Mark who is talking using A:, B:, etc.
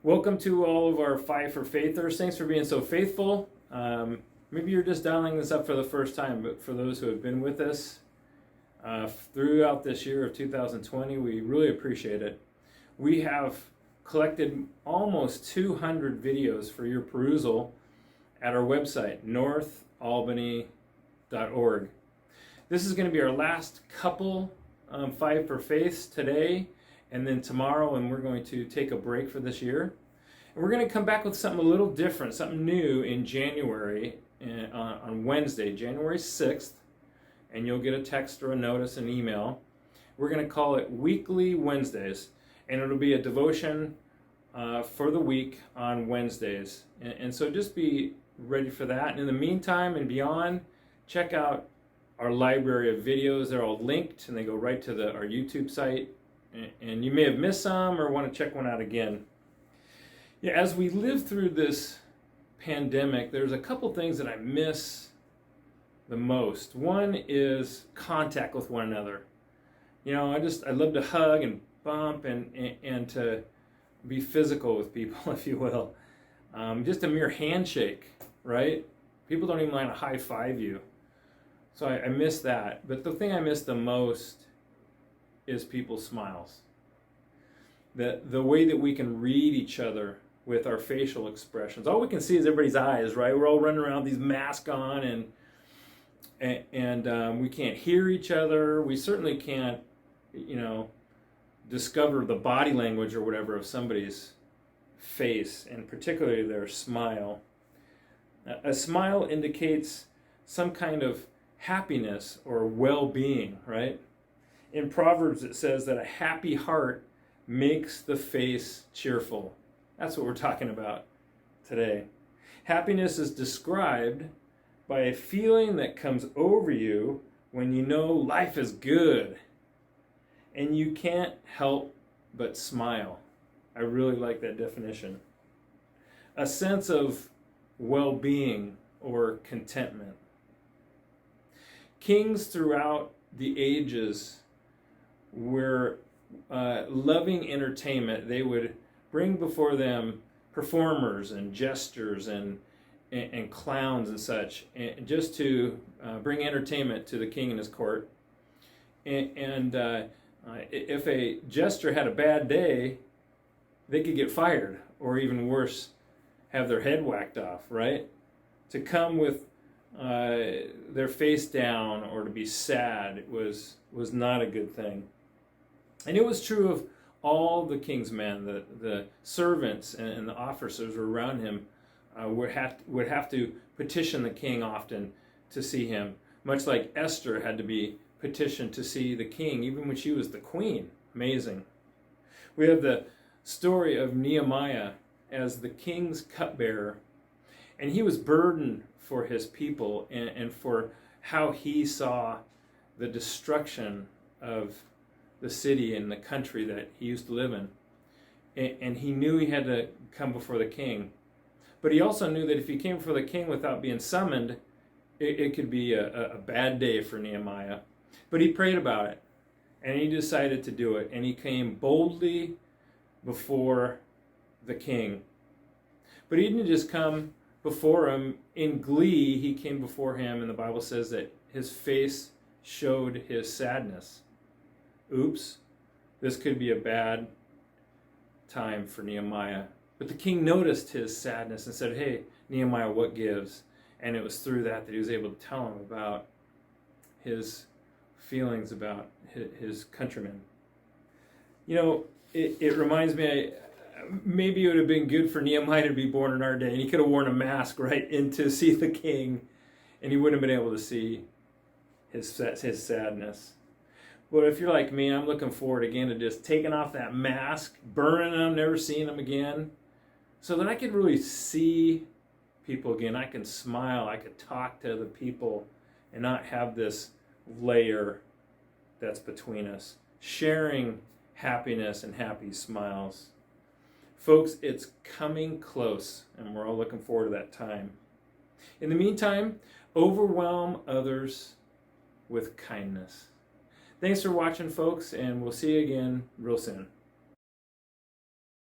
A: Welcome to all of our Five for Faithers. Thanks for being so faithful. Maybe you're just dialing this up for the first time, but for those who have been with us throughout this year of 2020, we really appreciate it. We have collected almost 200 videos for your perusal at our website, northalbany.org. This is going to be our last couple Five for Faiths today and then tomorrow, and we're going to take a break for this year. And we're going to come back with something a little different, something new in January, on Wednesday, January 6th, and you'll get a text or a notice, an email. We're going to call it Weekly Wednesdays, and it'll be a devotion for the week on Wednesdays. And so just be ready for that. And in the meantime and beyond, check out our library of videos. They're all linked, and they go right to our YouTube site. And you may have missed some or want to check one out again. Yeah, as we live through this pandemic, there's a couple things that I miss the most. One is contact with one another. You know, I love to hug and bump and to be physical with people, if you will. Just a mere handshake, right? People don't even want to high five you. So I miss that. But the thing I miss the most is people's smiles. The way that we can read each other with our facial expressions. All we can see is everybody's eyes, right? We're all running around with these masks on, and we can't hear each other. We certainly can't, discover the body language or whatever of somebody's face, and particularly their smile. A smile indicates some kind of happiness or well-being, right? In Proverbs, it says that a happy heart makes the face cheerful. That's what we're talking about today. Happiness is described by a feeling that comes over you when you know life is good and you can't help but smile. I really like that definition. A sense of well-being or contentment. Kings throughout the ages were loving entertainment. They would bring before them performers and jesters and clowns and such, and just to bring entertainment to the king and his court. And if a jester had a bad day, they could get fired, or even worse, have their head whacked off, right? To come with their face down or to be sad was not a good thing. And it was true of all the king's men. The servants and the officers who were around him would have to petition the king often to see him, much like Esther had to be petitioned to see the king even when she was the queen. Amazing. We have the story of Nehemiah as the king's cupbearer, and he was burdened for his people and for how he saw the destruction of the city and the country that he used to live in. And he knew he had to come before the king. But he also knew that if he came before the king without being summoned, it could be a bad day for Nehemiah. But he prayed about it, and he decided to do it. And he came boldly before the king. But he didn't just come before him in glee. He came before him, and the Bible says that his face showed his sadness. Oops, this could be a bad time for Nehemiah. But the king noticed his sadness and said, "Hey, Nehemiah, what gives?" And it was through that he was able to tell him about his feelings about his countrymen. It reminds me, maybe it would have been good for Nehemiah to be born in our day, and he could have worn a mask right in to see the king, and he wouldn't have been able to see his sadness. But if you're like me, I'm looking forward again to just taking off that mask, burning them, never seeing them again, so that I could really see people again. I can smile, I could talk to other people, and not have this layer that's between us, sharing happiness and happy smiles. Folks, it's coming close, and we're all looking forward to that time. In the meantime, overwhelm others with kindness. Thanks for watching, folks, and we'll see you again real soon.